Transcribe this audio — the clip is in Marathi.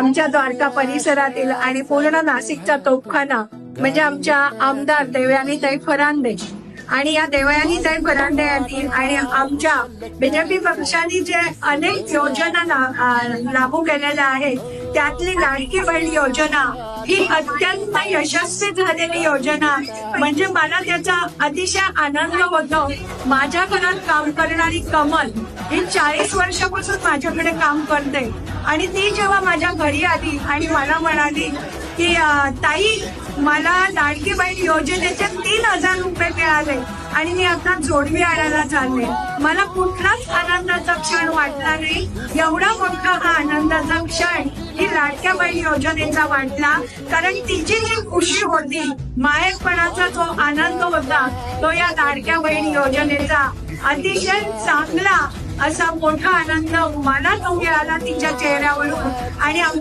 आमच्या द्वारका परिसरातील आणि पूर्ण नाशिकचा तोफखाना म्हणजे आमच्या आमदार देवयानीताई फरांदे आणि या देवयानीताई फरांदे आणि आमच्या बीजेपी पक्षाने जे अनेक योजना लागू केलेल्या आहेत त्यातली लाडकी बहीण योजना ही अत्यंत यशस्वी झालेली योजना म्हणजे मला त्याचा अतिशय आनंद होतो. माझ्या घरात काम करणारी कमल ही 40 वर्षापासून माझ्याकडे काम करते आणि ती जेव्हा माझ्या घरी आली आणि मला म्हणाली की ताई मला लाडकी बहीण योजनेचे 3,000 रुपये मिळाले आणि मी आता जोडवी आणायला चालले. मला कुठलाच आनंदाचा क्षण वाटला नाही. एवढा मोठा हा आनंदाचा क्षण ही लाडक्या बहीण योजनेचा वाटला कारण तिची जी खुशी होती मायेपणाचा जो आनंद होता तो या लाडक्या बहीण योजनेचा अतिशय चांगला असा मोठा आनंद मला तो मिळाला तिच्या चेहऱ्यावरून आणि